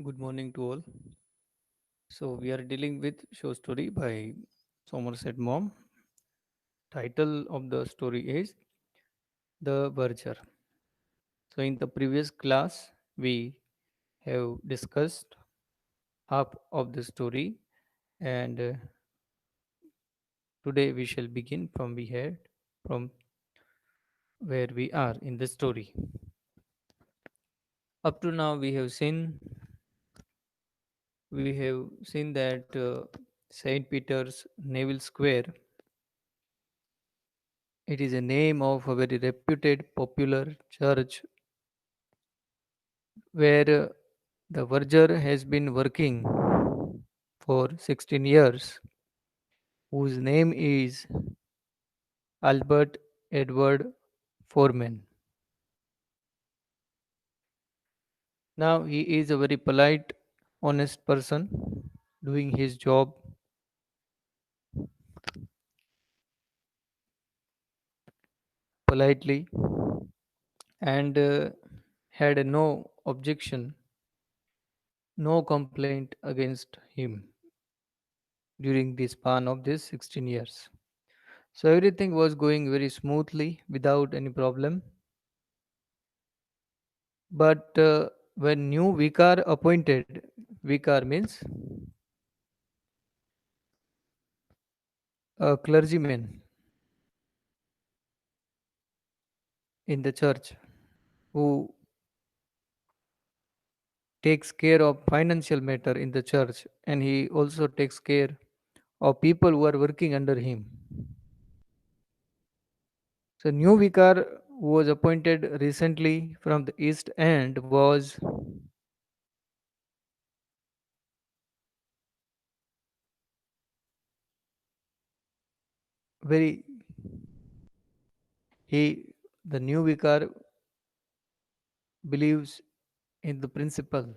Good morning to all. So we are dealing with show story by Somerset Maugham. Title of the story is The Verger. So in the previous class we have discussed half of the story, and today we shall begin from where we are in the story. Up to now we have seen that Saint Peter's Neville Square, it is a name of a very reputed popular church where the verger has been working for 16 years, whose name is Albert Edward Foreman. Now, he is a very polite, honest person doing his job politely and had no objection, no complaint against him during the span of these 16 years. So, everything was going very smoothly without any problem. But when new vicar appointed, vicar means a clergyman in the church who takes care of financial matter in the church, and he also takes care of people who are working under him. So new vicar who was appointed recently from the East End was very he the new vicar believes in the principle.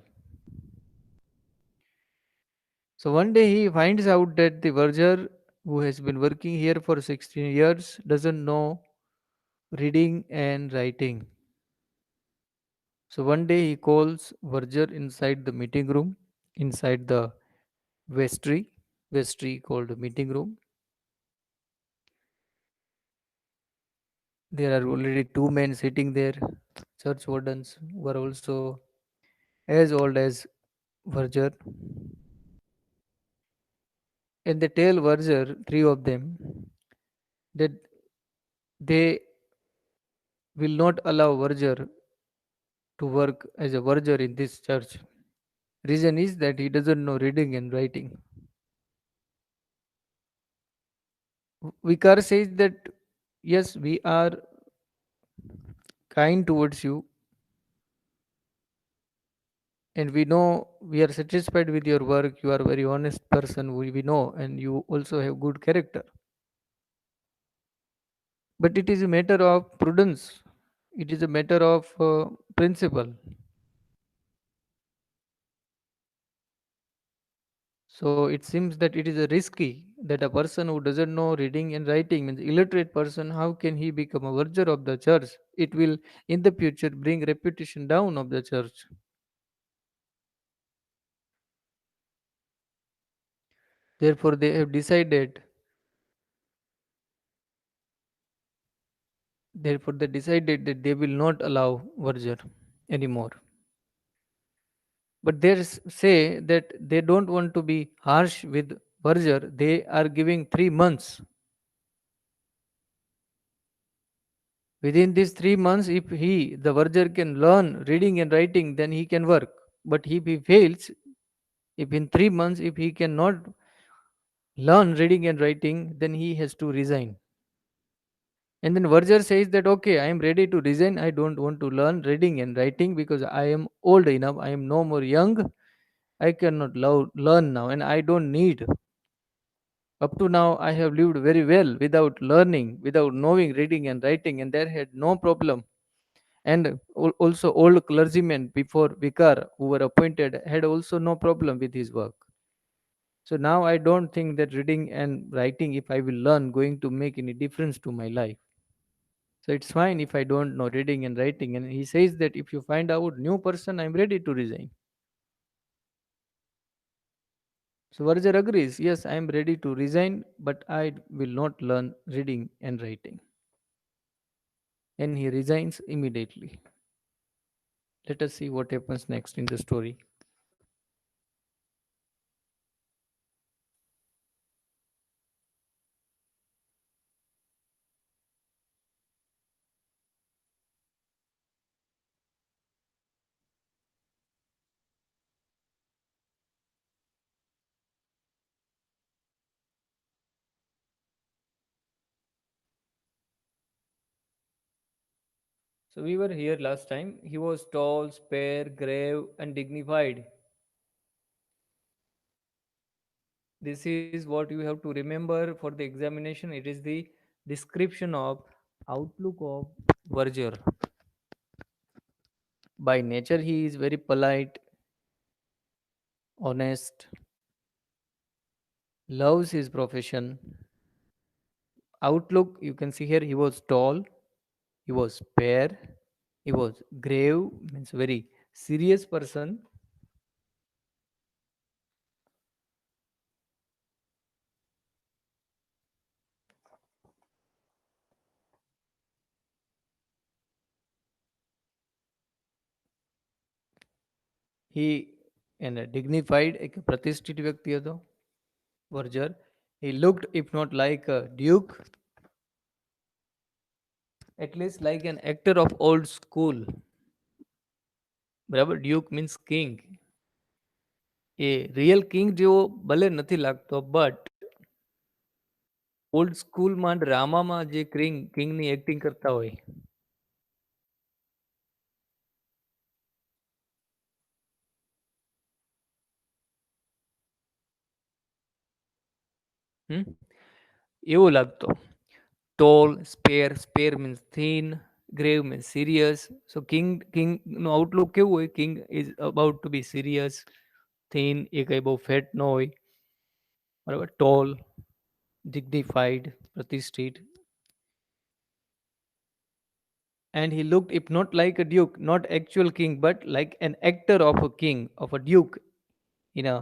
So one day he finds out that the verger who has been working here for 16 years doesn't know reading and writing. So one day he calls verger inside the meeting room, inside the vestry, vestry called meeting room. There are already two men sitting there, church wardens who are also as old as verger. And they tell verger, three of them, that they will not allow verger to work as a verger in this church. Reason is that he doesn't know reading and writing. Vicar says that yes, we are kind towards you, and we know we are satisfied with your work. You are a very honest person, we know, and you also have good character. But it is a matter of prudence, it is a matter of principle. So it seems that it is a risky that a person who doesn't know reading and writing, means illiterate person, how can he become a verger of the church? It will in the future bring reputation down of the church. Therefore they decided that they will not allow verger anymore. But say that they don't want to be harsh with verger. They are giving 3 months. Within these 3 months, if the verger, can learn reading and writing, then he can work. But if he fails, if in 3 months, if he cannot learn reading and writing, then he has to resign. And then verger says that okay, I am ready to resign. I don't want to learn reading and writing because I am old enough. I am no more young. I cannot learn now, and I don't need. Up to now, I have lived very well without learning, without knowing reading and writing, and there had no problem. And also old clergymen before vicar who were appointed had also no problem with his work. So now I don't think that reading and writing, if I will learn, going to make any difference to my life. So it's fine if I don't know reading and writing. And he says that if you find out new person, I'm ready to resign. So Varjar agrees, yes, I am ready to resign, but I will not learn reading and writing. And he resigns immediately. Let us see what happens next in the story. So we were here last time. He was tall, spare, grave, and dignified. This is what you have to remember for the examination. It is the description of outlook of Verger. By nature, he is very polite, honest, loves his profession. Outlook, you can see here, he was tall, he was spare, he was grave, means very serious person. He and a dignified, एक प्रतिष्ठित व्यक्ति હતો वर्जर. He looked, if not like a duke, at least like an actor of old school. બરાબર, Duke means king. એ real king જેવો ભલે નથી લાગતો, but old સ્કૂલમાં ડ્રામામાં જે કિંગની એક્ટિંગ કરતા હોય. હમ? એવો લાગતો. Tall, spare means thin, grave means serious. So king નો આઉટલુક કેવું હોય? King is about to be serious, thin, એ કઈ બહુ ફેટ ન હોય, બરાબર. Tall, dignified, પ્રતિષ્ઠિત. And he looked, if not like a duke, not actual king, but like an actor of a king, of a duke in a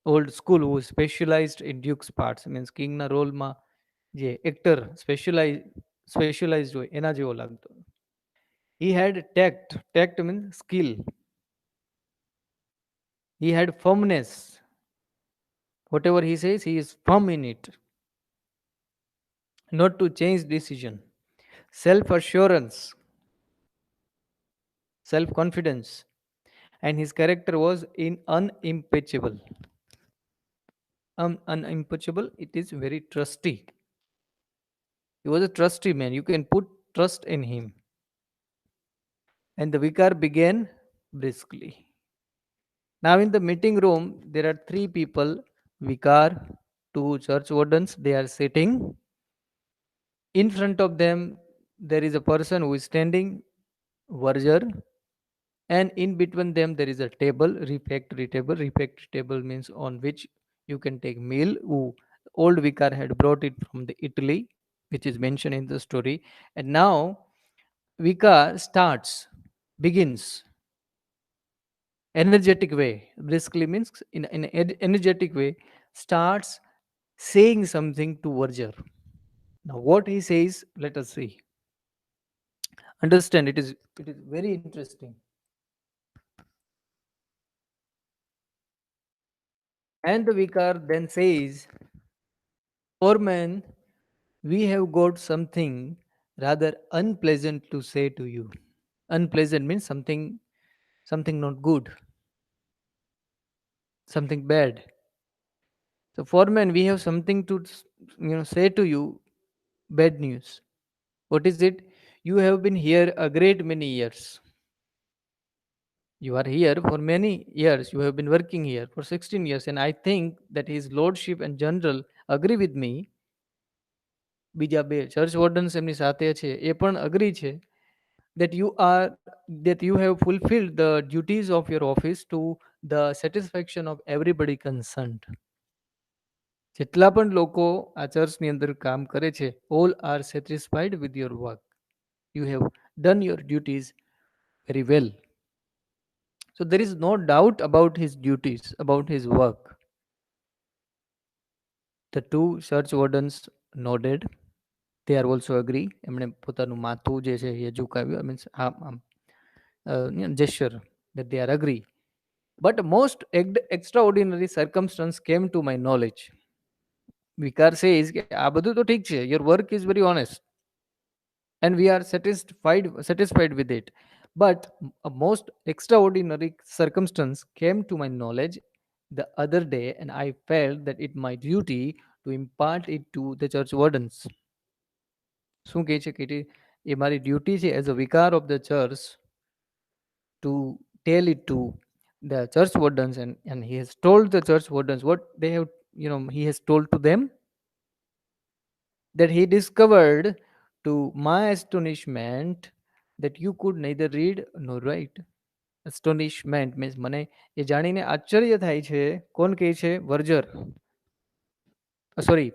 old school who specialized in duke's parts. Means king na role ma જે actor સ્પેશિયલાઇઝડ હોય એના જેવો લાગતો. He had tact. Tact means skill. He had firmness. Whatever he says, he is firm in it. Not to change decision. Self assurance, self confidence. And his character was in unimpeachable. Unimpeachable, it is very trusty. He was a trusty man. You can put trust in him. And the vicar began briskly. Now, in the meeting room, there are three people: vicar, two church wardens. They are sitting. In front of them, there is a person who is standing, verger, and in between them, there is a table, refectory table. Refectory table means on which you can take meal. Who old vicar had brought it from the Italy, which is mentioned in the story. And now, vicar begins energetic way. Briskly means in an energetic way, starts saying something to verger. Now, what he says, let us see. Understand, it is very interesting. And the vicar then says, Foreman, we have got something rather unpleasant to say to you. Unpleasant means something not good, something bad. So foreman, we have something to say to you, bad news. What is it? You have been here a great many years. You are here for many years. You have been working here for 16 years. And I think that His Lordship and General agree with me. બીજા બે church wardens એમની સાથે છે એ પણ agree છે that you have fulfilled the duties of your office to the satisfaction of everybody concerned. જેટલા પણ લોકો આ ચર્ચની અંદર કામ કરે છે, all are satisfied with your work. You have done your duties very well. So there is no doubt about his duties, about his work. The two church wardens nodded. They are also agree. એમણે પોતાનું માથું જે છે એ ઝુકાવ્યું. I mean, gesture that they are agree. But most extraordinary circumstance came to my knowledge. વિકાર says કે આ બધું તો ઠીક છે. Your work is very honest and we are satisfied with it. But a most extraordinary circumstance came to my knowledge the other day, and I felt that it my duty to impart it to the church wardens. શું કહે છે કે એ મારી duty છે as a વિકાર of the church to tell it to the church wardens, and he has told the church wardens what they have, he has told to them, that he discovered to my astonishment that you could neither read nor write. Astonishment means મને એ જાણીને આશ્ચર્ય થાય છે. કોણ કહે છે? વર્જર. Sorry,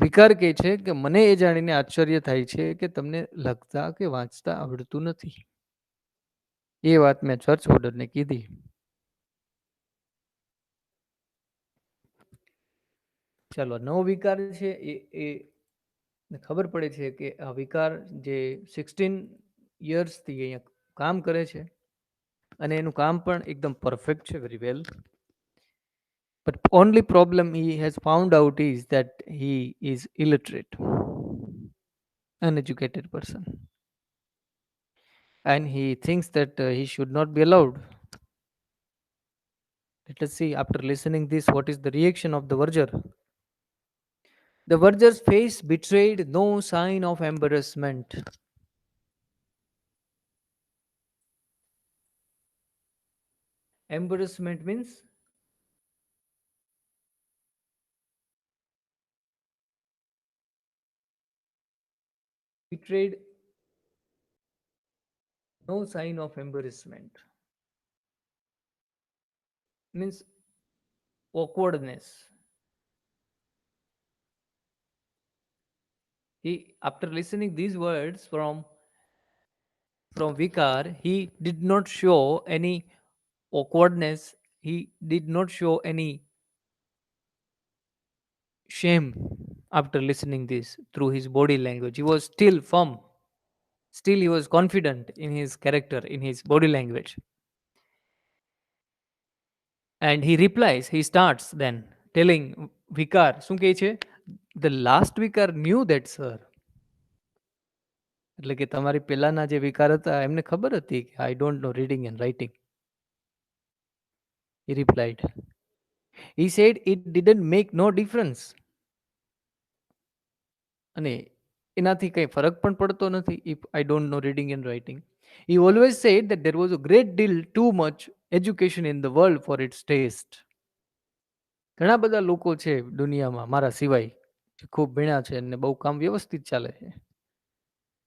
વિકાર કહે છે કે મને એ જાણીને આશ્ચર્ય થાય છે કે તમને લખતા કે વાંચતા આવડતું નથી. એ વાત મેં ચર્ચ ઓર્ડરને કીધી. ચાલો, નવો વિકાર છે એ ખબર પડે છે કે આ વિકાર જે 16 યર્સથી અહીંયા કામ કરે છે અને એનું કામ પણ એકદમ પરફેક્ટ છે, very well. But only problem he has found out is that he is illiterate, uneducated person, and he thinks that he should not be allowed. Let us see, after listening this, what is the reaction of the verger. The verger's face betrayed no sign of embarrassment. Embarrassment means betrayed no sign of embarrassment. Means awkwardness. He, after listening these words from Vikar, he did not show any awkwardness. He did not show any shame after listening this through his body language. He was still firm. Still, he was confident in his character, in his body language. And he replies, he starts then telling Vikar, શું કહે છે? The last Vikar knew that, sir. એટલે કે તમારી પહેલાના જે વિકાર હતા એમને ખબર હતી કે I don't know reading and writing. He replied. He said it didn't make no difference. અને એનાથી કંઈ ફરક પણ પડતો નથી if I don't know reading and writing. He always said that there was a great deal too much education in the world for its taste. ઘણા બધા લોકો છે દુનિયામાં મારા સિવાય જે ખૂબ ભણ્યા છે અને બહુ કામ વ્યવસ્થિત ચાલે છે.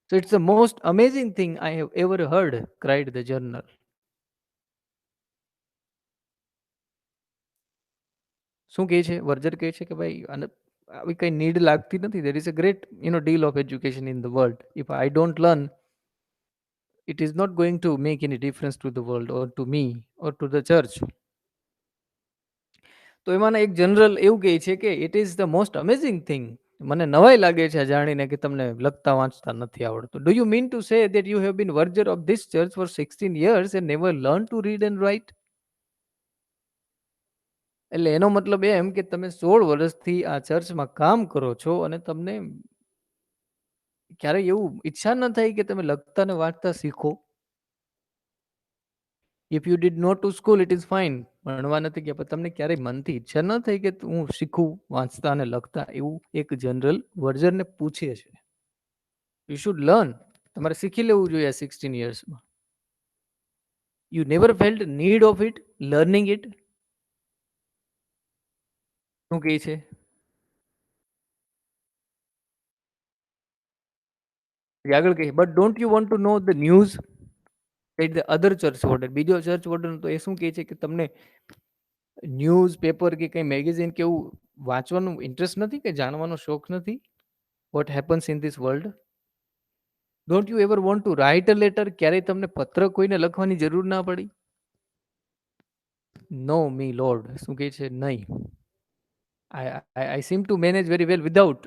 So it's the most amazing thing I have ever heard, cried the journal. શું કહે છે? વર્જર કહે છે કે ભાઈ આવી કઈ નીડ લાગતી નથી. There is a great deal of education in the world. If I don't learn, it is not going to make any difference to the world or to me or to the church. તો એમાંના એક general એવું કહે છે કે it is the most amazing thing. મને નવાઈ લાગે છે જાણીને કે તમને લખતા વાંચતા નથી આવડતું. Do you mean to say that you have been verger of this church for 16 years and never learn to read and write? એટલે એનો મતલબ એમ કે તમે 16 વર્ષથી આ ચર્ચમાં કામ કરો છો અને તમને ક્યારેય એવું ઈચ્છા ન થાય કે તમે લખતા ને વાંચતા શીખો? If you did not to school it is fine. ભણવા નથી ગયા પણ તમને ક્યારેય મનથી ઈચ્છા ન થઈ કે હું શીખું વાંચતા અને લખતા? એવું એક જનરલ વર્જરને પૂછે છે. You should learn. તમારે શીખી લેવું જોઈએ 16 yearsમાં. You never felt need of it, learning it. શું કહે છે? આગળ કહે but don't you want to know the news at the other church warden. બીજો ચર્ચ વોર્ડન તો એ શું કહે છે કે તમને ન્યૂઝ પેપર કે કંઈ મેગેઝિન કે એવું વાંચવાનું ઇન્ટરેસ્ટ નથી, કે જાણવાનો શોખ નથી? What happens in this world? Don't you ever want to write a letter? ક્યારેય તમને પત્ર કોઈને લખવાની જરૂર ના પડી? નો મી લોર્ડ. શું કહે છે? નહીં. I seem to manage very well without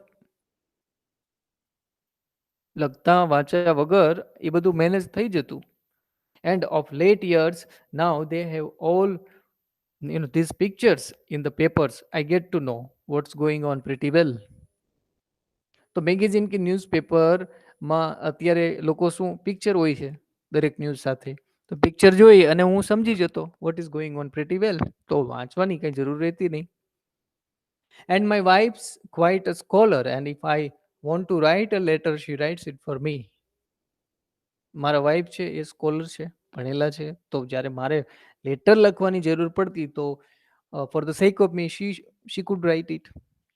લખતા વાંચ્યા વગર એ બધું મેનેજ થઈ જતું. And of late years, now they have all these pictures in the papers. I get to know what's going on pretty well. તો મેગેઝિન કે ન્યૂઝપેપરમાં અત્યારે લોકો શું પિક્ચર હોય છે દરેક ન્યૂઝ સાથે, તો પિક્ચર જોઈ અને હું સમજી જતો what is going on pretty well, તો વાંચવાની કંઈ જરૂર રહેતી નહીં. And my wife's quite a scholar, and if I want to write a letter, she writes it for me. મારા વાઈફ છે એ સ્કોલર છે, ભણેલા છે, તો જ્યારે મારે લેટર લખવાની જરૂર પડતી તો for the sake of me she could write it.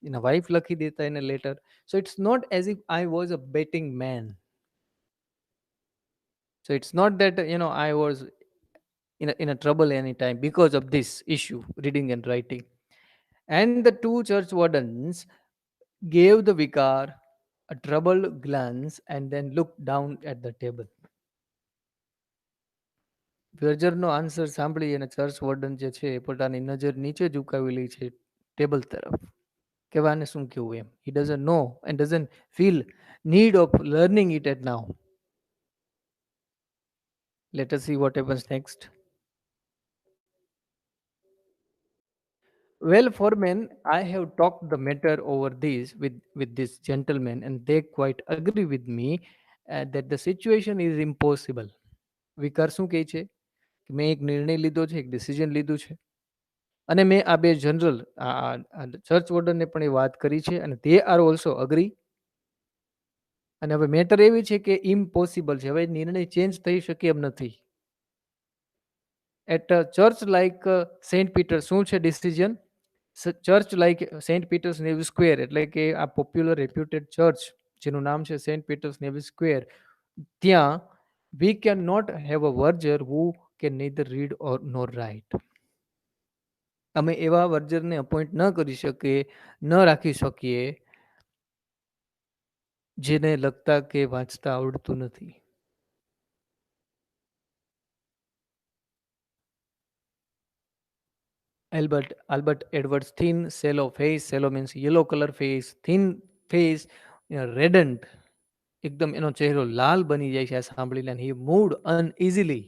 એના વાઈફ લખી દેતા એને letter. So it's not as if I was a betting man. So it's not that I was in a trouble any time because of this issue, reading and writing. And the two church wardens gave the vicar a troubled glance and then looked down at the table. વેજરનો answer સાંભળી અને church warden જે છે એ પોતાની નજર નીચે ઝુકાવેલી છે table તરફ. કહેવાને શું કેવું એમ. He doesn't know and doesn't feel need of learning it at now. Let us see what happens next. Well, foreman, I have talked the matter over this with this gentleman, and they quite agree with me that the situation is impossible. વિકાર શું કહે છે કે મેં એક નિર્ણય લીધો છે, એક ડિસિઝન લીધું છે, અને મેં આ બે જનરલ ચર્ચ વોર્ડનને પણ એ વાત કરી છે અને તે આર ઓલ્સો અગ્રી. અને હવે મેટર એવી છે કે ઇમ્પોસિબલ છે, હવે નિર્ણય ચેન્જ થઈ શકે એમ નથી. At church like Saint Peter શું છે decision? Church like Saint Peter's Neville Square, એટલે કે આ પોપ્યુલર રેપ્યુટેડ ચર્ચ જેનું નામ છે સેન્ટ પીટર્સ નેવી સ્ક્વેર, ત્યાં we can not have a verger who can neither read or nor write. અમે એવા વર્જરને અપોઇન્ટ ન કરી શકીએ, ન રાખી શકીએ જેને લખતા કે વાંચતા આવડતું નથી. Albert Edwards thin sallow face, sallow means yellow color face, thin face, reddened, એકદમ એનો ચહેરો લાલ બની જાય છે આ સાંભળીને. હી મૂવડ અનઇઝીલી,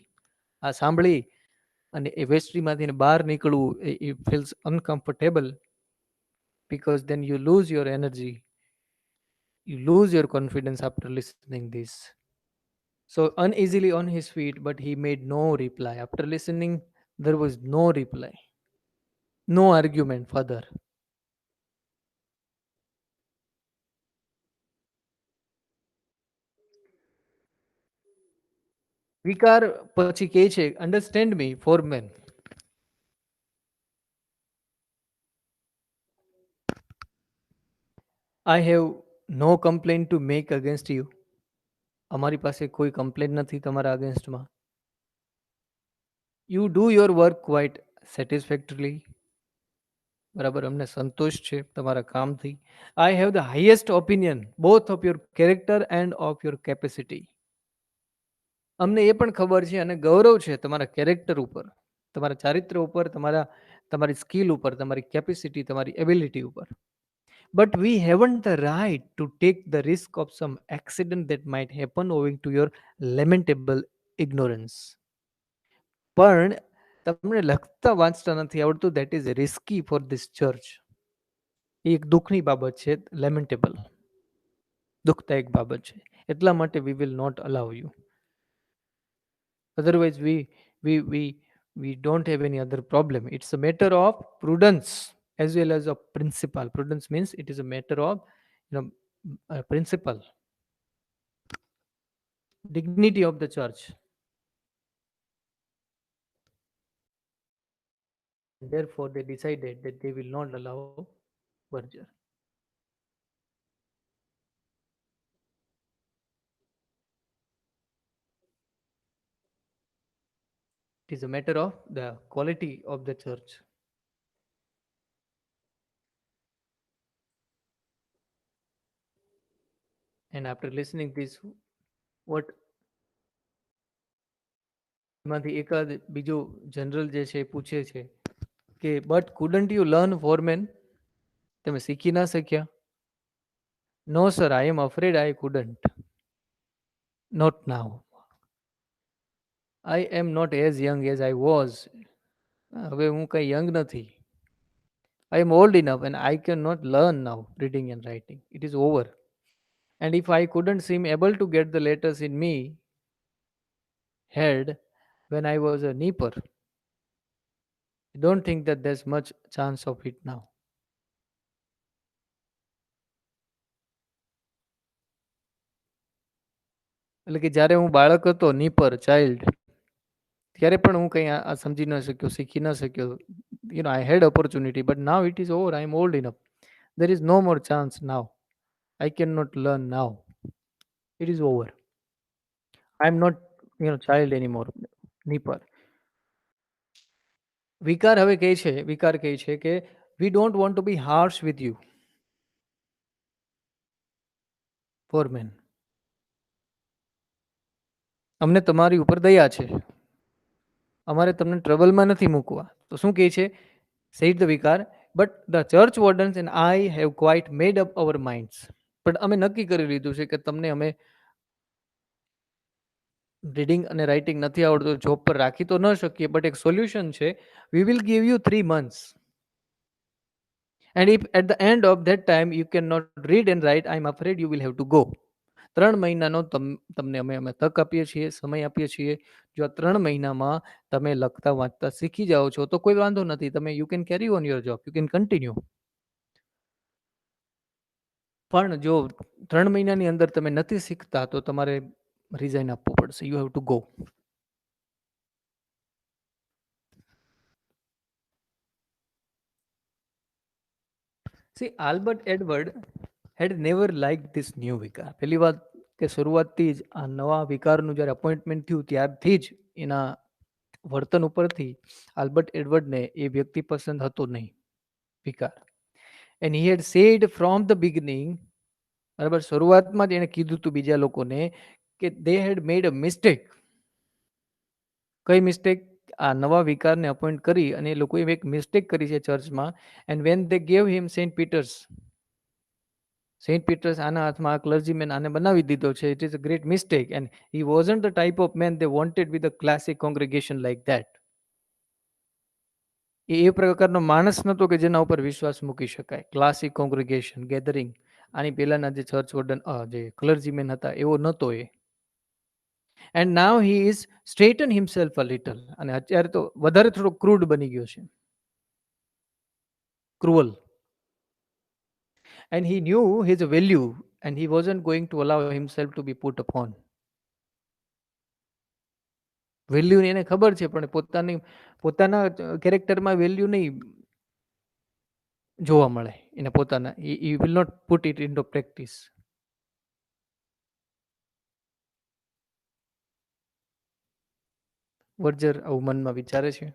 આ સાંભળી અને એ વેસ્ટ્રીમાંથી બહાર નીકળવું એ feels uncomfortable, because then you lose your energy, you lose your confidence after listening this. So uneasily on his feet, but he made no reply. After listening, there was no reply, no argument further. વિકાર પછી કહે છે, understand me, foreman. I have no complaint to make against you. અમારી પાસે કોઈ complain નથી તમારા અગેન્સ્ટમાં. You do your work quite satisfactorily. બરાબર, અમને સંતોષ છે તમારા કામથી. I have the highest opinion both of your character and of your capacity. અમને એ પણ ખબર છે અને ગૌરવ છે તમારા કેરેક્ટર ઉપર, તમારા ચારિત્ર ઉપર, તમારી સ્કિલ ઉપર, તમારી કેપેસિટી, તમારી એબિલિટી ઉપર. But we haven't the right to take the risk of some accident that might happen owing to your lamentable ignorance. પણ તમને લખતા વાંચતા નથી આવડતું, that is risky for this church. એ એક દુઃખની બાબત છે, લેમેન્ટેબલ, દુઃખદાયક બાબત છે. એટલા માટે we will not allow you. Otherwise we don't have any other problem. It's a matter of prudence as well as of principle. Prudence means it is a matter of principle, dignity of the church. Therefore they decided that they will not allow merger. It is a matter of the quality of the church. And after listening this, what એમાંથી એકાદ બીજો general જે છે પૂછે છે કે but couldn't you learn Foreman? તમે શીખી ના શક્યા? No sir, I am afraid I couldn't. Not now. I am not as young as I was. હવે હું કઈ યંગ નથી. I am old enough and I cannot learn now reading and writing. It is over. And if I couldn't seem able to get the letters in me head when I was a nipper, I don't think that there's much chance of it now. એટલે કે જ્યારે હું બાળક હતો, નીપર child, ત્યારે પણ હું કંઈ આ સમજી ન શક્યો, શીખી ન શક્યો. I had opportunity, but now it is over. I am old enough. There is no more chance now. I cannot learn now. It is over. I am not, child anymore. નીપર. વિકાર હવે કહે છે, વિકાર કહે છે કે we don't want to be harsh with you, poor man. અમને તમારી ઉપર દયા છે, અમારે તમને ટ્રબલમાં નથી મૂકવા. તો શું કહે છે? said the વિકાર, but the church wardens and I have quite made up our minds. પણ અમે નક્કી કરી લીધું છે કે તમને અમે રીડિંગ અને રાઇટિંગ નથી આવડતું, જોબ પર રાખી તો ન શકીએ, બટ એક સોલ્યુશન છે. we will give you 3 months. And if at the end of that time you cannot read and write, I am afraid you will have to go. 3 મહિનાનો તમને અમે તક આપીએ છીએ, સમય આપીએ છીએ. જો આ 3 મહિનામાં તમે લખતા વાંચતા શીખી જાઓ છો તો કોઈ વાંધો નથી, તમે you can carry on your job, you can continue. પણ જો 3 મહિનાની અંદર તમે નથી શીખતા તો તમારે રિઝાઇન આપવું પડશે. You have to go. See Albert Edward had never like this new vicar. પહેલી વાત કે શરૂઆતથી જ આ નવા વિકારનું જ્યારે અપોઇન્ટમેન્ટ થયું ત્યારથી જ એના વર્તન ઉપરથી આલ્બર્ટ એડવર્ડને એ વ્યક્તિ પસંદ હતો નહીં, vicar. And he had said from the beginning, બરાબર, શરૂઆતમાં જ એણે કીધું હતું બીજા લોકોને કે દે હેડ મેડ અ મિસ્ટેક. કઈ મિસ્ટેક? આ નવા વિકારને અપોઇન્ટ કરી અને એ લોકોએ એક મિસ્ટેક કરી છે ચર્ચમાં. And when they gave him saint Peter's આના હાથમાં, આ ક્લર્જીમેન આને બનાવી દીધો છે, it is a great mistake. And he wasn't the type of man they wanted with a classic congregation like that. એ પ્રકારનો માણસ નહોતો કે જેના ઉપર વિશ્વાસ મૂકી શકાય. ક્લાસિક કોંગ્રેગેશન ગેધરિંગ, આની પહેલાના જે ચર્ચ વર્ડન જે ક્લર્જીમેન હતા એવો નહોતો એ. And now he is straighten himself a little. અને અત્યારે તો વધારે થોડો ક્રૂડ બની ગયો છે, cruel. And he knew his value and he wasn't going to allow himself to be put upon. Value એને ખબર છે પણ પોતાના કેરેક્ટરમાં વેલ્યુ નહીં જોવા મળે એને પોતાના. He will not put it in to practice. Verger આવું મનમાં વિચારે છે.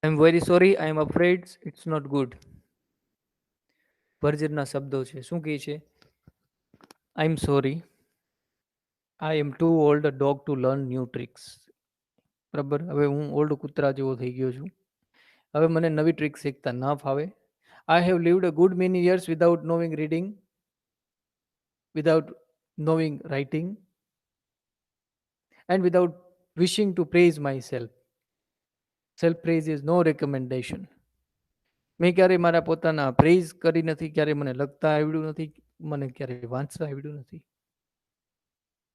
I am very sorry, I am afraid it's not good. વર્જરના શબ્દો છે. શું કહે છે? I am sorry, I am too old a dog to learn new tricks. બરાબર, હવે હું ઓલ્ડ કૂતરા જેવો થઈ ગયો છું, હવે મને નવી ટ્રિક શીખતા ન ફાવે. I have lived a good many years without knowing reading, without knowing writing, and without wishing to praise myself. Self praise is no recommendation. મેં ક્યારેય મારા પોતાના પ્રેઝ કરી નથી, ક્યારેય મને લખતા આવડ્યું નથી, મને ક્યારેય વાંચતા આવડ્યું નથી.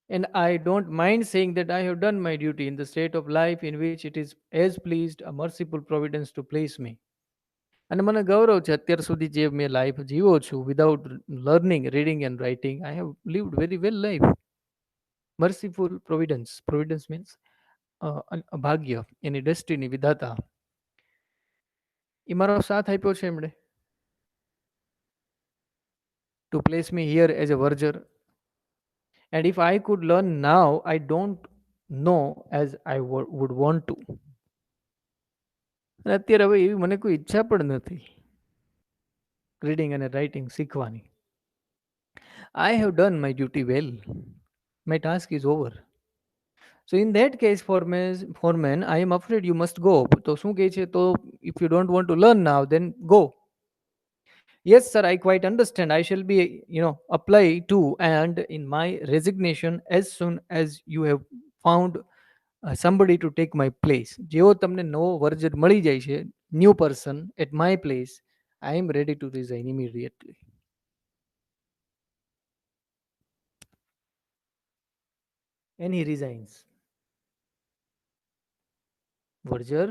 And I don't mind saying that I have done my duty in the state of life in which it is as pleased a merciful providence to place me. અને મને ગૌરવ છે અત્યાર સુધી જે મેં લાઈફ જીવો છું without learning reading and writing, I have lived very well life. Merciful providence, providence means ભાગ્ય, એની ડેસ્ટિની, વિધાતા, એ મારો સાથ આપ્યો છે એમણે to place me here as a verger. And if I could learn now I don't know as I would want to. અને અત્યારે હવે એવી મને કોઈ ઈચ્છા પણ નથી રીડિંગ અને રાઇટિંગ શીખવાની. I have done my duty well, my task is over. So in that case, for men, I am afraid you must go. તો શું કહે છે? તો if you don't want to learn now, then go. Yes, sir, I quite understand. I shall be, apply to and in my resignation as soon as you have found somebody to take my place. જેવો તમને નવો virgin મળી જાય છે, new person at my place, I am ready to resign immediately. And he resigns. Verger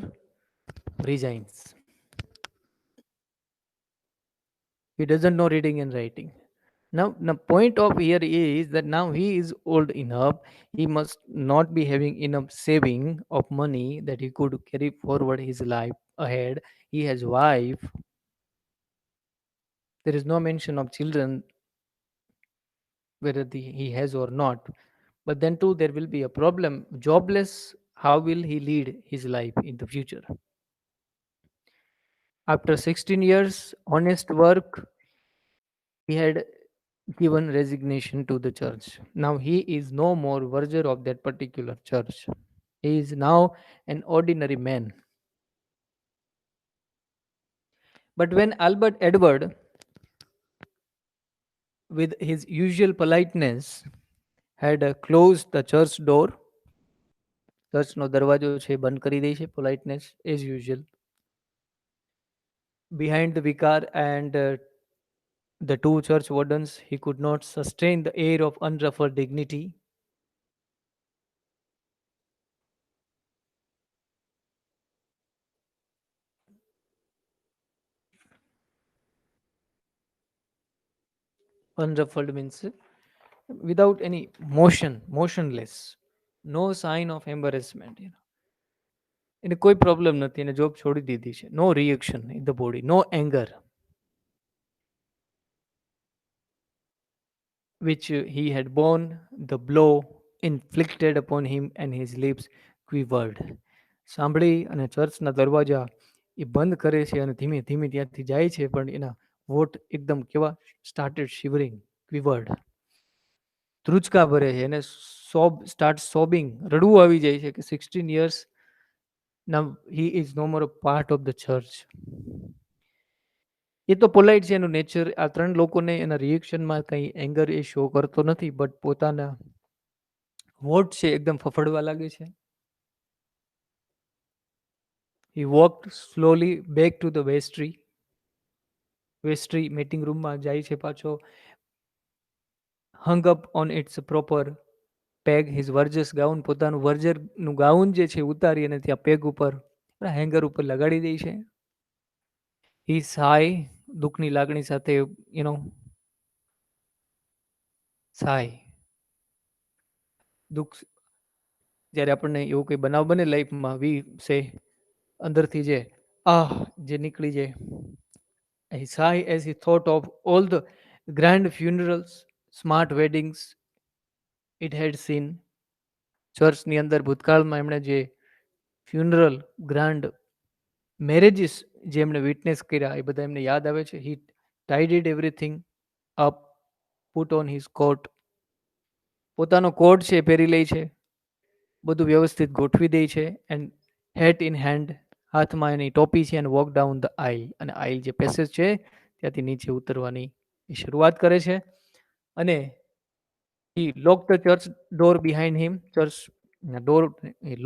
resigns. He doesn't know reading and writing. Now, the point of here is that now he is old enough. He must not be having enough saving of money that he could carry forward his life ahead. He has wife. There is no mention of children, whether he has or not. But then too, there will be a problem. Jobless. How will he lead his life in the future? After 16 years, honest work, he had given resignation to the church. Now he is no more verger of that particular church. He is now an ordinary man. But when Albert Edward, with his usual politeness, had closed the church door, ચર્ચનો દરવાજો છે બંધ કરી દે છે, politeness as usual, behind the vicar and the two church wardens, he could not sustain the air of unruffled dignity. Unruffled means without any motion, motionless, no sign of embarrassment. એને કોઈ problem નથી, એને job છોડી દીધી છે. No reaction in the body, no anger which he had borne the blow inflicted upon him and his lips quivered. સાંભળી અને ચર્ચના દરવાજા એ બંધ કરે છે અને ધીમે ધીમે ત્યાંથી જાય છે, પણ એના વોટ એકદમ કેવા સ્ટાર્ટેડ શિવરિંગ, ક્વિવર્ડ, ધ્રુજકા ભરે છે, એને સ્ટાર્ટ સોબિંગ, રડવું આવી જાય છે કે 16 years now he is no more a part of the church. એ તો પોલાઇટ છે, એનું નેચર. આ ત્રણ લોકોને એના રિએક્શનમાં કંઈ એંગર એ શો કરતો નથી, બટ પોતાના વોટ છે એકદમ ફફડવા લાગે છે. He walked slowly back to the vestry meeting રૂમમાં જાય છે પાછો. Hung up on its proper peg his verger's gown, પોતાનું વર્જરનું ગાઉન જે છે ઉતારી અને ત્યાં પેગ ઉપર, હેંગર ઉપર લગાડી દે છે. હી સાય, દુઃખની લાગણી સાથે, સાય, દુઃખ, જ્યારે આપણને એવું કંઈ બનાવ બને લાઈફમાં, વી સે અંદરથી જે નીકળી જાય. He sighed as he thought of all the grand funerals, smart weddings it had seen. ચર્ચની અંદર ભૂતકાળમાં એમણે જે ફ્યુનરલ, ગ્રાન્ડ મેરેજીસ જે એમણે વિટનેસ કર્યા, એ બધા એમને યાદ આવે છે. He tidied everything up, put on his coat, પોતાનો કોટ છે એ પહેરી લે છે, બધું વ્યવસ્થિત ગોઠવી દે છે. એન્ડ હેટ ઇન હેન્ડ, હાથમાં એની ટોપી છે, અને વોક ડાઉન ધ આઇલ, અને આઇલ જે પેસેજ છે ત્યાંથી નીચે ઉતરવાની એ શરૂઆત કરે છે. અને he lock the church door behind him, church door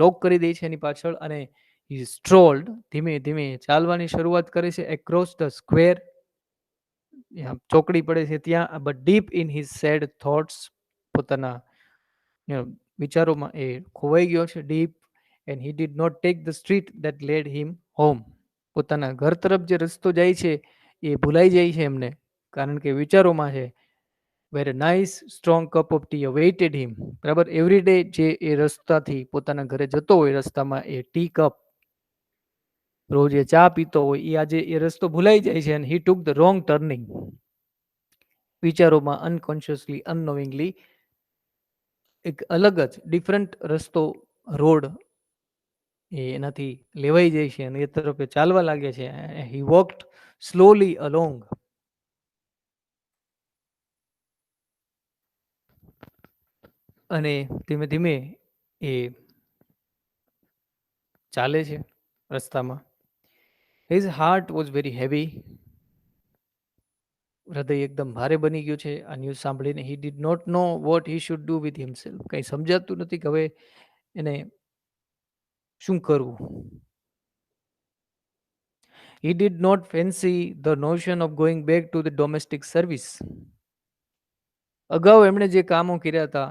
lock કરી દે છે એની પાછળ, અને હી સ્ટ્રોલ્ડ, ધીમે ધીમે ચાલવાની શરૂઆત કરે છે એક્રોસ ધ સ્ક્વેર, ચોકડી પડે છે ત્યાં. But deep in his sad thoughts, પોતાના વિચારોમાં એ ખોવાઈ ગયો છે deep. And he did not take the street that led him home, પોતાના ઘર તરફ જે રસ્તો જાય છે એ ભૂલાઈ જાય છે એમને, કારણ કે વિચારોમાં છે. Where a nice strong cup of tea awaited him, બરાબર, એવરી ડે જે એ રસ્તાથી પોતાના ઘરે જતો હોય, રસ્તામાં એ ટી કપ, રોજ એ ચા પીતો હોય, એ આજે એ રસ્તો ભૂલાઈ જાય છે. અને હી ટુક ધ રોંગ ટર્નિંગ, વિચારોમાં અનકોન્શિયસલી, અનનોવિંગલી એક અલગ જ ડિફરન્ટ રસ્તો, રોડ એ એનાથી લેવાઈ જાય છે અને એ તરફ એ ચાલવા લાગે છે. હી વોકડ સ્લોલી અલોંગ, અને ધીમે ધીમે એ ચાલે છે રસ્તામાં. His heart was very heavy. હૃદય એકદમ ભારે બની ગયું છે આ ન્યૂઝ સાંભળીને. He did not know what he should do with himself. કંઈ સમજાતું નથી કે હવે એને શું કરવું. He did not fancy the notion of going back to the domestic service. અગાઉ એમણે જે કામો કર્યા હતા,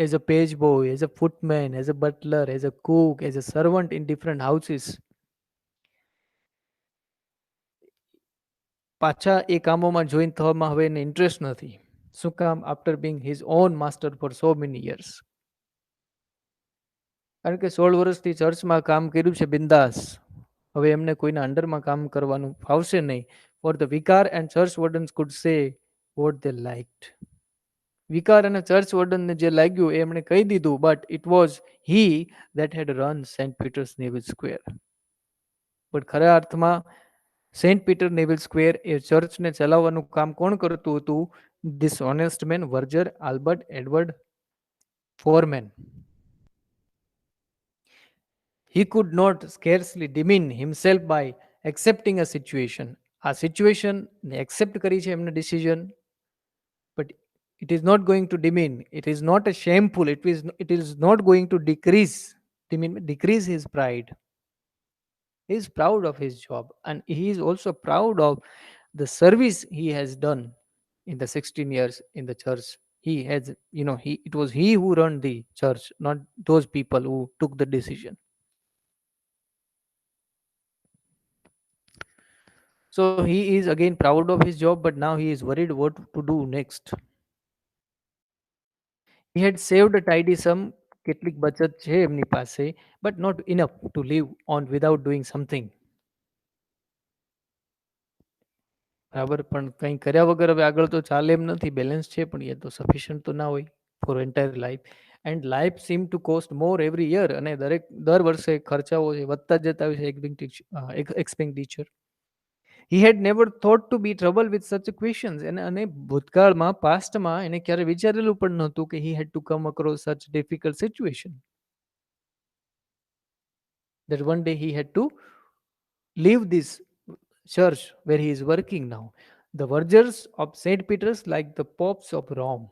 as a page boy, as a footman, as a butler, as a cook, as a servant in different houses, પાછા એ કામોમાં join થવામાં હવે એને ઇન્ટરેસ્ટ નથી. શું કામ? After being his own master for so many years. કારણ કે 16 વર્ષથી ચર્ચમાં કામ કર્યું છે બિંદાસ. હવે એમને કોઈના અંડરમાં કામ કરવાનું ફાવશે નહીં. For the vicar and church wardens could say what they liked. Vicar અને ચર્ચ વર્ડનને જે લાગ્યું એ એમણે કહી દીધું. But it was he that had run Saint Peter's Neville square. પણ ખરા અર્થમાં સેન્ટ પીટર નેવિલ સ્ક્વેર એ ચર્ચને ચલાવવાનું કામ કોણ કરતું હતું? This honest man verger Albert Edward Foreman. He could not scarcely demean himself by accepting a situation. આ સિચ્યુએશન ને એક્સેપ્ટ કરી છે એમને decision. But it is not going to demean. It is not a shameful. It is not going to decrease his pride. He is proud of his job, and he is also proud of the service he has done in the 16 years in the church. He has, it was he who run the church, not those people who took the decision. So he is again proud of his job, but now he is worried what to do next. He had saved a tidy sum, કેટલીક બચત છે એમની પાસે, but not enough to live on without doing something. બરાબર, પણ કંઈ કર્યા વગર હવે આગળ તો ચાલે એમ નથી. બેલેન્સ છે પણ એ તો સફિશિયન્ટ તો ના હોય for entire life. And life seem to cost more every year. અને દર વર્ષે ખર્ચાઓ વધતા જ જતા હોય છે expenditure. He had never thought to be trouble with such questions. અને ભૂતકાળમાં પાસ્ટમાં એને ક્યારે વિચારેલું પણ નહોતું કે he had to come across such difficult situation, that one day he had to leave this church where he is working now. The vergers of St. Peter's like the popes of Rome.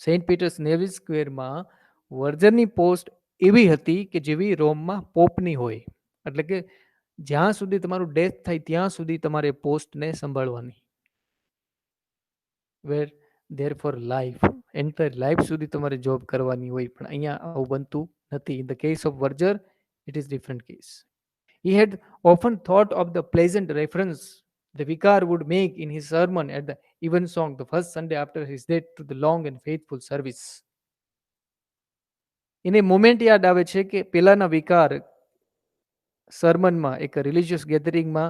Saint Peter's Neville સ્ક્વેરમાં વર્જરની post એવી હતી કે જેવી રોમમાં પોપની હોય. એટલે કે જ્યાં સુધી તમારું ડેથ થાય ત્યાં સુધી તમારે પોસ્ટને સંભાળવાની. Where there for life, entire life સુધી તમારે જોબ કરવાની હોય. પણ અહીંયા આવું બનતું નથી. In the case of verger it is different case. He had often thought of the pleasant reference the vicar would make in his sermon at the evensong the first Sunday after his death to the long and faithful service. એને moment યાદ આવે છે કે પેલાના વિકાર સરમનમાં એક religious ગેધરિંગમાં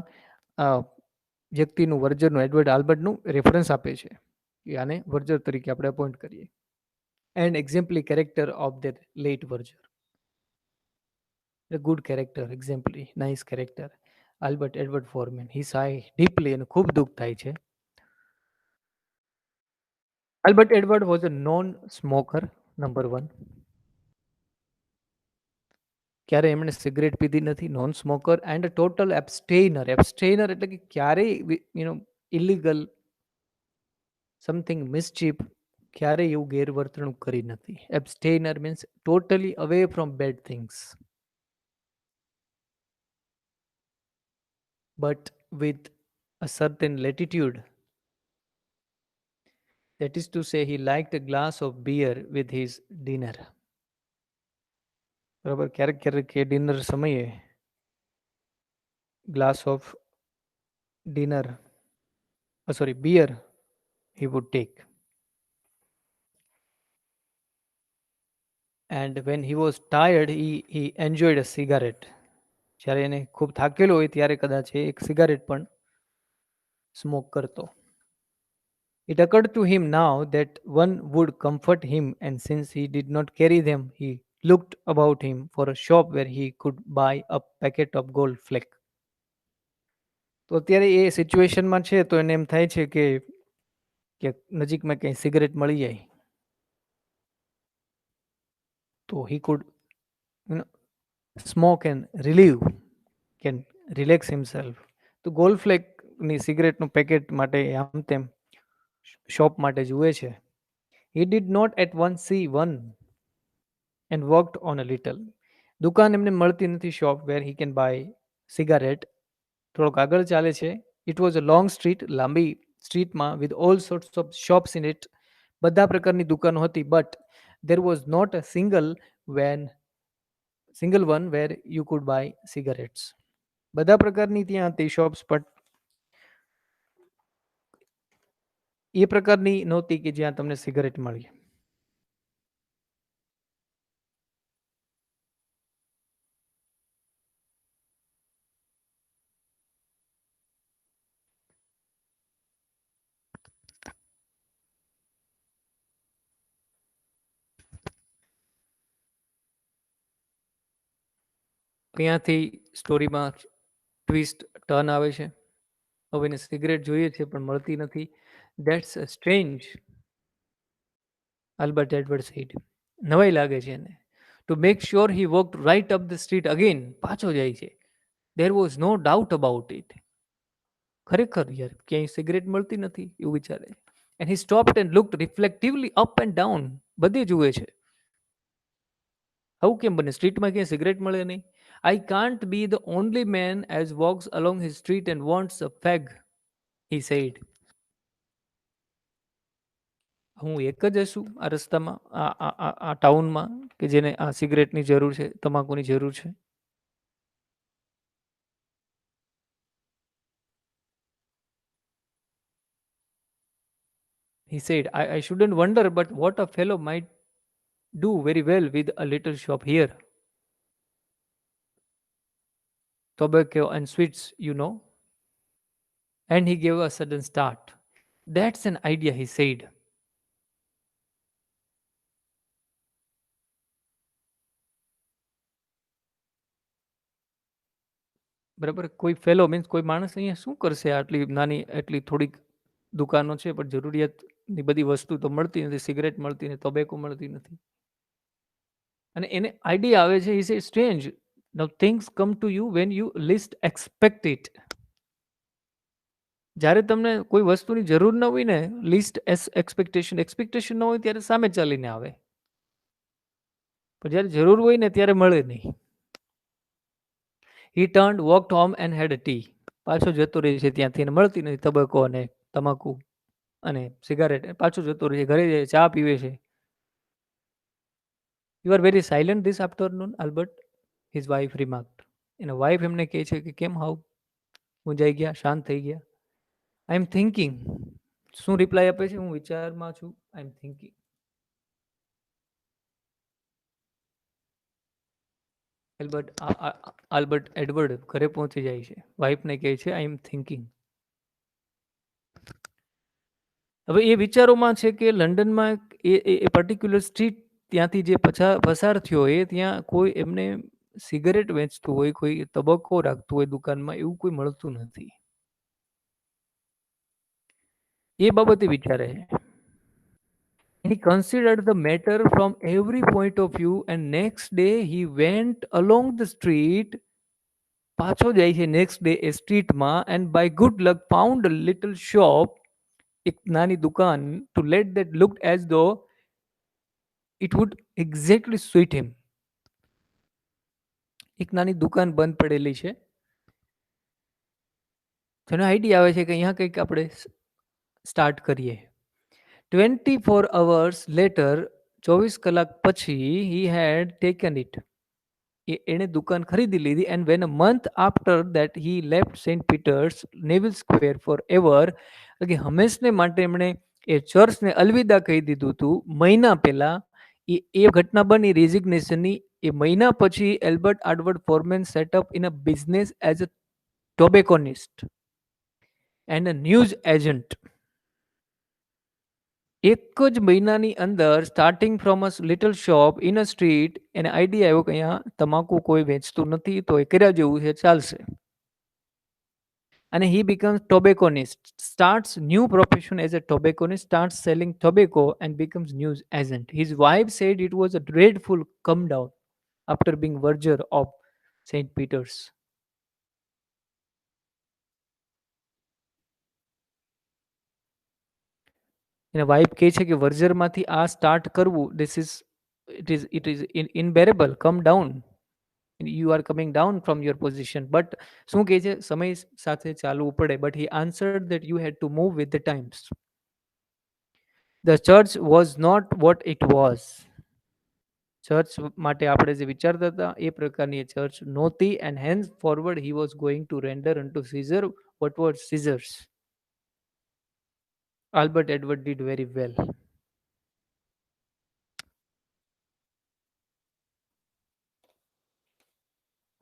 વ્યક્તિનું વર્જરનું Edward આલ્બર્ટનું reference આપે છે કે આને વર્જર તરીકે આપણે અપોઇન્ટ કરીએ. And exemplary character of that late verger. A good character, exemplary, nice character. Albert Edward Foreman. He sigh deeply and ખૂબ દુઃખ થાય છે. Albert Edward was a non-smoker, number one. ક્યારે એમણે સિગરેટ પીધી નથી, નોન સ્મોકર, એન્ડ ટોટલ એબ્સ્ટેનર. એબ્સ્ટેનર એટલે કે ક્યારેય ઇલીગલ સમથિંગ મિસચીફ ક્યારેય એવું ગેરવર્તણૂક કરી નથી. Abstainer means totally away from bad things. But with a certain latitude. That is to say, he liked a glass of beer with his dinner. બરાબર, ક્યારેક ક્યારેક એ ડિનર સમયે glass of dinner beer he would take. And when he was tired, he enjoyed a cigarette. જ્યારે એને ખૂબ થાકેલો હોય ત્યારે કદાચ એક સિગારેટ પણ સ્મોક કરતો. It occurred to him now that one would comfort him, and since he did not carry them, he looked about him for a shop where he could buy a packet of gold flake. તો અત્યારે એ સિચ્યુએશનમાં છે તો એને એમ થાય છે કે નજીકમાં કંઈ સિગરેટ મળી જાય તો he could smoke and relieve, can relax himself. તો ગોલ્ડફ્લેકની સિગરેટનું પેકેટ માટે આમ તેમ શોપ માટે જુએ છે. He did not at once see one and walked on a little. દુકાન એમને મળતી નથી shop where he can buy cigarette. થોડોક આગળ ચાલે છે. It was a long street, લાંબી સ્ટ્રીટમાં with all sorts of shops in it. બધા પ્રકારની દુકાનો હતી, but there was not a single one where you could buy cigarettes. બધા પ્રકારની ત્યાં હતી shops, but એ પ્રકારની નહોતી કે જ્યાં તમને સિગરેટ મળી. અહીંયાથી સ્ટોરીમાં ટ્વિસ્ટ ટર્ન આવે છે. હવે એને સિગરેટ જોઈએ છે પણ મળતી નથી. That's strange, Albert Edward said. નવાઈ લાગે છે એને. To make sure he walked right up the street again. પાછો જાય છે. There was no doubt about it. ખરેખર યાર ક્યાંય સિગરેટ મળતી નથી એવું વિચારે. And he stopped and looked reflectively up and down. બધે જુએ છે. આવું કેમ બને? સ્ટ્રીટમાં ક્યાંય સિગરેટ મળે નહીં? I can't be the only man as walks along his street and wants a fag, he said. હું એક જ હશું આ રસ્તામાં, આ ટાઉનમાં, કે જેને આ સિગરેટની જરૂર છે, તમાકુની જરૂર છે. He said, I shouldn't wonder, but what a fellow might do very well with a little shop here. Tobacco and sweets, you know. And he gave a sudden start. That's an idea, he said. બરાબર, કોઈ fellow means કોઈ માણસ અહીંયા શું કરશે? આટલી નાની એટલી થોડીક દુકાનો છે પણ જરૂરિયાતની બધી વસ્તુ તો મળતી નથી, સિગરેટ મળતી નથી, ટોબેકો મળતી નથી. અને એને આઈડિયા આવે છે. Is a strange now things come to you when you least expect it. જ્યારે તમને કોઈ વસ્તુની જરૂર ન હોય ને, લીસ્ટ એક્સપેક્ટેશન ન હોય ત્યારે સામે ચાલીને આવે, પણ જ્યારે જરૂર હોય ને ત્યારે મળે નહીં. He turned, walked home and had a tea. પાછો જતો રહે છે ત્યાંથી, એને મળતી નથી તબકો અને તમાકુ અને સિગારેટ. પાછો જતો રહે છે, ઘરે જાય, ચા પીવે છે. You are very silent this afternoon, Albert, his wife remarked. એના વાઇફ એમને કહે છે કે કેમ હાવ મૂંઝાઈ ગયા, શાંત થઈ ગયા. I am thinking. શું રિપ્લાય આપે છે? હું વિચારમાં છું. I am thinking. Albert Edward ઘરે પહોંચી જાય છે, વાઇફને કહે છે આઈ એમ થિંકિંગ. હવે એ વિચારોમાં છે કે લંડનમાં એ પર્ટિક્યુલર સ્ટ્રીટ ત્યાંથી જે પસાર થયો એ ત્યાં કોઈ એમને સિગરેટ વેચતું હોય, કોઈ તબક્કો રાખતું હોય દુકાનમાં, એવું કોઈ મળતું નથી. એ બાબતે વિચારે છે. He considered the matter from every point of view and next day he went along the street. પાછો જાય છે નેક્સ્ટ ડે એ સ્ટ્રીટમાં, and by good luck found a little shop, એક નાની દુકાન, to let that looked as though it would exactly suit him. એક નાની દુકાન બંધ પડેલી છે, જેનો આઈડિયા આવે છે કે અહીંયા કંઈક આપણે સ્ટાર્ટ કરીએ. 24 hours later, 24 કલાક પછી, he had taken it. એણે દુકાન ખરીદી લીધી. And when a month after that he left Saint Peter's Neville Square for ever, કે હંમેશને માટે એમણે એ ચર્ચને અલવિદા કહી દીધું હતું મહિના પહેલા. એ ઘટના બની રેઝિગ્નેશનની. એ મહિના પછી Albert Edward Foreman set up in a business as a tobacconist and a news agent. એક જ મહિનાની અંદર, starting from a little shop in a street, એને આઈડિયા આવ્યો કે અહીંયા તમાકુ કોઈ વેચતું નથી, તો એ કર્યા જેવું છે, ચાલશે. અને he becomes tobacconist, starts new profession as a tobacconist, starts selling tobacco and becomes news agent. His wife said it was a dreadful come down after being verger of St. Peter's. એને wife કહે છે કે વર્જરમાંથી આ start કરવું, it is unbearable, come down, you are coming down from your position. But શું કહે છે, સમય સાથે ચાલવું પડે. But he answered that you had to move with the times. The church was not what it was. Church માટે આપણે જે વિચારતા હતા એ પ્રકારની ચર્ચ નહોતી. And henceforward he was going to render unto Caesar what was Caesar's. Albert Edward did very well.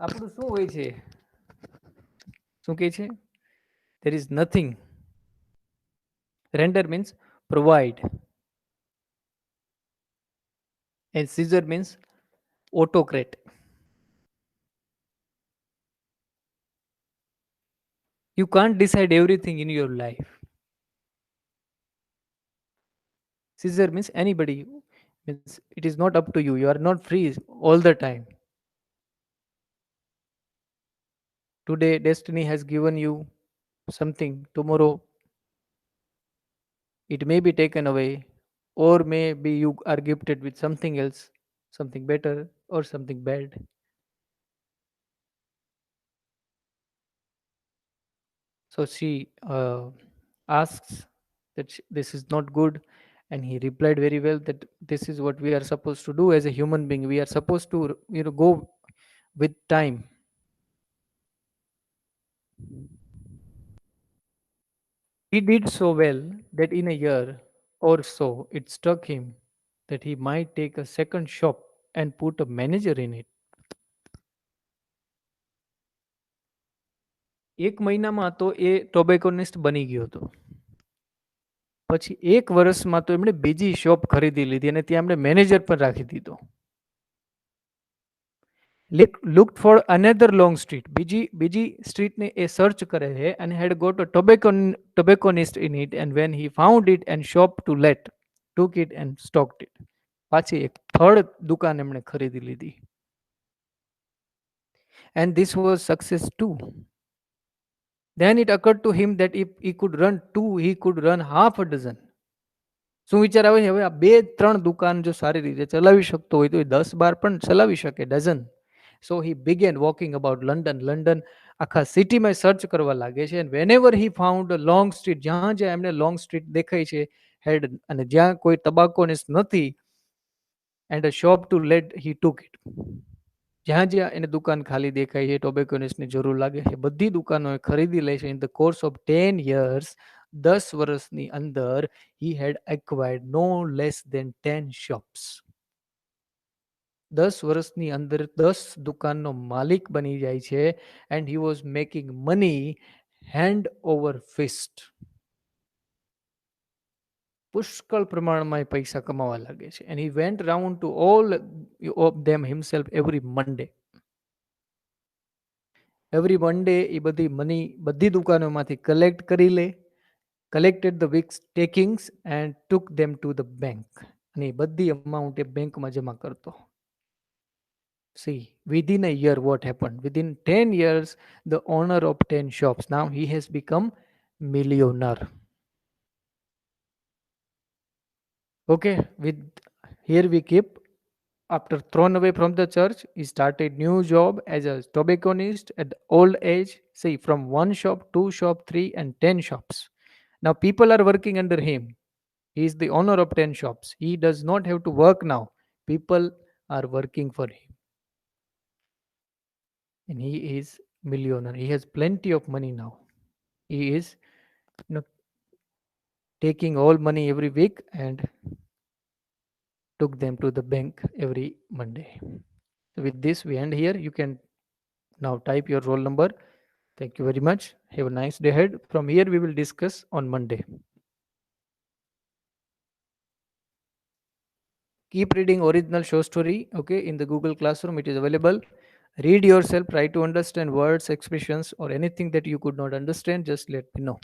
આપણું શું હોય છે, શું કહે છે, there is nothing. Render means provide, and Caesar means autocrat. You can't decide everything in your life. Caesar means anybody, means it is not up to you. You are not free all the time. Today destiny has given you something, tomorrow it may be taken away, or maybe you are gifted with something else, something better or something bad. So she asks that this is not good, and he replied very well that this is what we are supposed to do as a human being. We are supposed to, go with time. He did so well that in a year or so it struck him that he might take a second shop and put a manager in it. એક મહિનામાં તો એ ટોબેકોનિસ્ટ બની ગયો હતો. પછી એક વર્ષમાં તો એમણે બીજી શોપ ખરીદી લીધી અને ત્યાં એમણે મેનેજર પણ રાખી દીધો. Looked for another long street. બીજી સ્ટ્રીટને એ સર્ચ કરે છે and had got a tobacconist in it, and when he found it and shop to let, took it and stocked it. પાછી એક થર્ડ દુકાન એમણે ખરીદી લીધી. And this was success too. Then it occurred to him that if he could run two, he could run half a dozen. શું વિચાર આવે છે, હવે આ બે ત્રણ દુકાન જો સારી રીતે ચલાવી શકતો હોય તો એ 10-12 પણ ચલાવી શકે, dozen. So he began walking about London આખા સિટીમાં સર્ચ કરવા લાગે છે. And whenever he found a long street, જ્યાં જ્યાં એમને લોંગ સ્ટ્રીટ દેખાય છે હેડ, અને જ્યાં કોઈ તબાકોનિસ્ટ નથી, and a shop to let, he took it. જ્યાં જ્યાં એને દુકાન ખાલી દેખાય છે, ટોબેકોનિસ્ટની જરૂર લાગે છે, બધી દુકાનો એ ખરીદી લે છે. In the course of 10 years, 10 વર્ષની અંદર, he had acquired no less than 10 shops. 10 વર્ષની અંદર 10 દુકાનનો માલિક બની જાય છે. And he was making money hand over fist. પુષ્કળ પ્રમાણમાં એ પૈસા કમાવા લાગે છે. And he went round to all of them himself every Monday. Every Monday એ બધી મની બધી દુકાનોમાંથી કલેક્ટ કરી લે, collected the week's takings and took them to the bank. અને એ બધી અમાઉન્ટ એ બેંકમાં જમા કરતો. See, within a year what happened? Within 10 years, the owner of 10 shops, now he has become millionaire. Okay, with here we keep. After thrown away from the church, he started new job as a tobacconist at old age. See, from 1 shop, 2 shop, 3 and 10 shops. Now people are working under him. He is the owner of 10 shops. He does not have to work now. People are working for him. And he is millionaire. He has plenty of money now. He is, taking all money every week and took them to the bank every Monday. So with this we end here. You can now type your roll number. Thank you very much. Have a nice day ahead. From here we will discuss on Monday. Keep reading original show story, okay, in the Google Classroom. It is available. Read yourself, try to understand words, expressions, or anything that you could not understand. Just let me know.